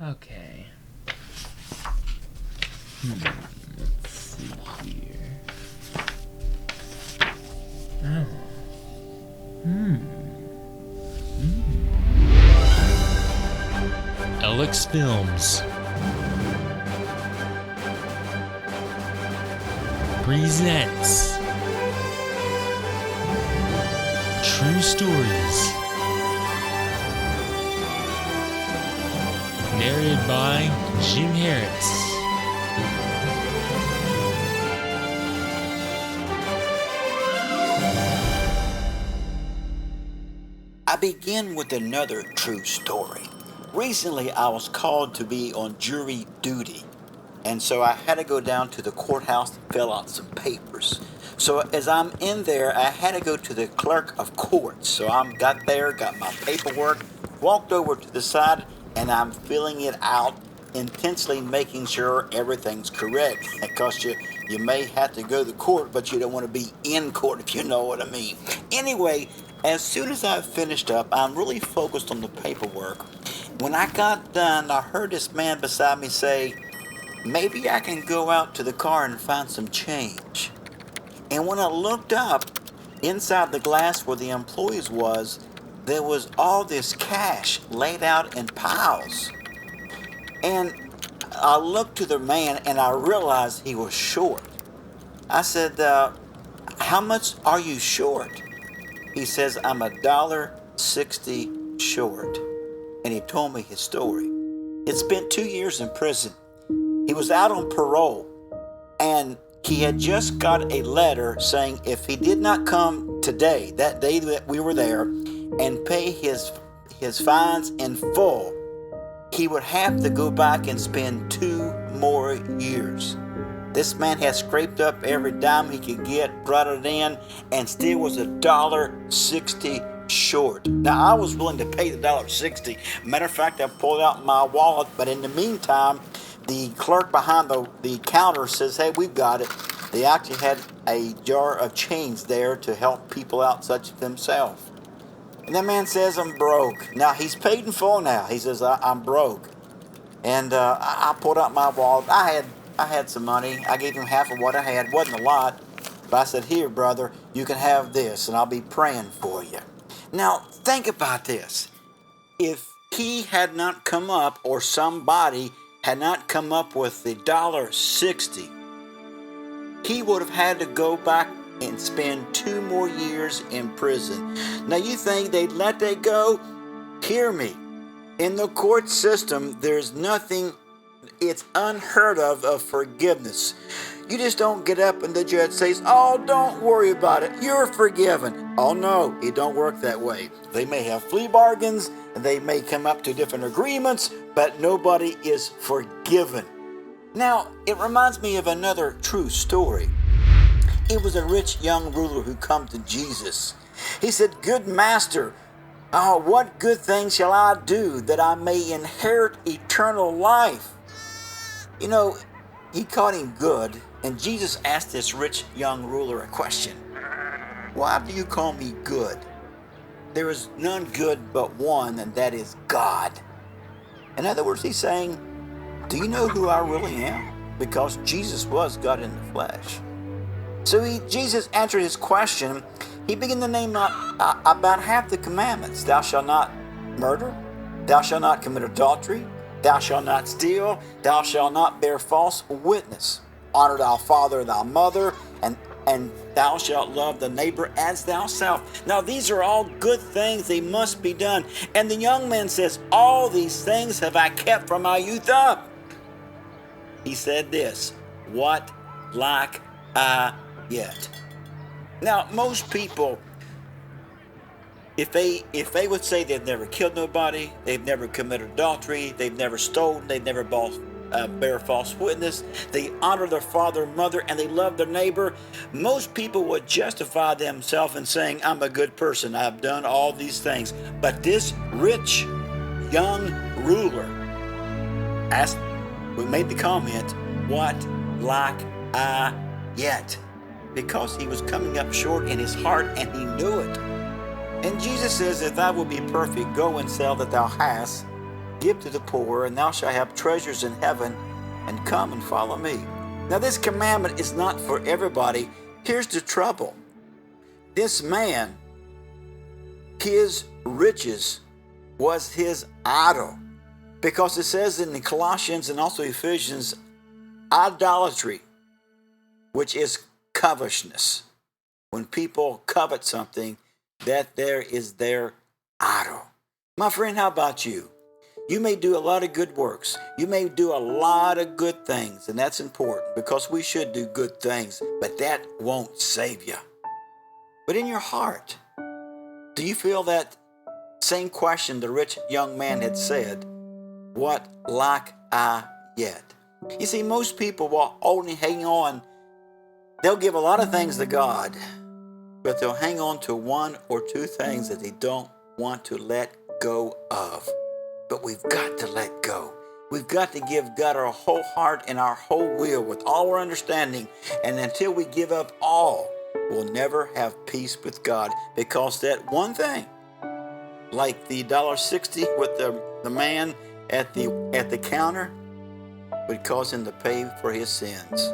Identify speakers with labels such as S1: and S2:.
S1: Okay. Let's see here. Oh. LX Films presents True Stories, narrated by Jim Harris.
S2: I begin with another true story. Recently, I was called to be on jury duty, and so I had to go down to the courthouse to fill out some papers. So as I'm in there, I had to go to the clerk of court. So I got there, got my paperwork, walked over to the side, and I'm filling it out, intensely making sure everything's correct. Because you may have to go to court, but you don't want to be in court, if you know what I mean. Anyway, as soon as I finished up, I'm really focused on the paperwork. When I got done, I heard this man beside me say, "Maybe I can go out to the car and find some change." And when I looked up, inside the glass where the employees was, there was all this cash laid out in piles. And I looked to the man and I realized he was short. I said, "How much are you short?" He says, "I'm $1.60 short." And he told me his story. He'd spent 2 years in prison. He was out on parole, and he had just got a letter saying if he did not come today, that day that we were there, and pay his fines in full, he would have to go back and spend 2 more years. This man had scraped up every dime he could get, brought it in, and still was $1.60 short. Now, I was willing to pay the $1.60. Matter of fact, I pulled out my wallet, but in the meantime, the clerk behind the counter says, "Hey, we've got it." They actually had a jar of change there to help people out such as themselves. And that man says, "I'm broke." Now, he's paid in full now. He says, I'm broke. And I pulled out my wallet. I had some money. I gave him half of what I had. It wasn't a lot. But I said, "Here, brother, you can have this, and I'll be praying for you." Now, think about this. If he had not come up, or somebody had not come up with the $1.60, he would have had to go back and spend 2 more years in prison. Now, you think they'd let that go? Hear me. In the court system, there's nothing, it's unheard of forgiveness. You just don't get up and the judge says, "Oh, don't worry about it, you're forgiven." Oh no, it don't work that way. They may have plea bargains, and they may come up to different agreements, but nobody is forgiven. Now, it reminds me of another true story. It was a rich young ruler who come to Jesus. He said, "Good master, what good thing shall I do that I may inherit eternal life?" You know, he called him good, and Jesus asked this rich young ruler a question. "Why do you call me good? There is none good but one, and that is God." In other words, he's saying, do you know who I really am? Because Jesus was God in the flesh. So Jesus answered his question. He began to name about half the commandments. Thou shalt not murder. Thou shalt not commit adultery. Thou shalt not steal. Thou shalt not bear false witness. Honor thy father and thy mother, and thou shalt love the neighbor as thyself. Now, these are all good things. They must be done. And the young man says, "All these things have I kept from my youth up." He said this, "What lack I yet?" Now, most people, if they would say they've never killed nobody, they've never committed adultery, they've never stolen, they've never bear false witness, they honor their father and mother, and they love their neighbor, most people would justify themselves in saying, "I'm a good person, I've done all these things." But this rich young ruler made the comment, "What lack I yet?" Because he was coming up short in his heart, and he knew it. And Jesus says, "If thou wilt be perfect, go and sell that thou hast, give to the poor, and thou shalt have treasures in heaven, and come and follow me. Now this commandment is not for everybody. Here's the trouble. This man, his riches was his idol. Because it says in the Colossians and also Ephesians, idolatry, which is covetousness. When people covet something, that there is their idol. My friend, how about you? You may do a lot of good works. You may do a lot of good things, and that's important because we should do good things, but that won't save you. But in your heart, do you feel that same question the rich young man had said? What lack I yet? You see, most people will only hang on. They'll give a lot of things to God, but they'll hang on to one or two things that they don't want to let go of. But we've got to let go. We've got to give God our whole heart and our whole will with all our understanding. And until we give up all, we'll never have peace with God, because that one thing, like the $1.60 with the man at the counter, would cause him to pay for his sins.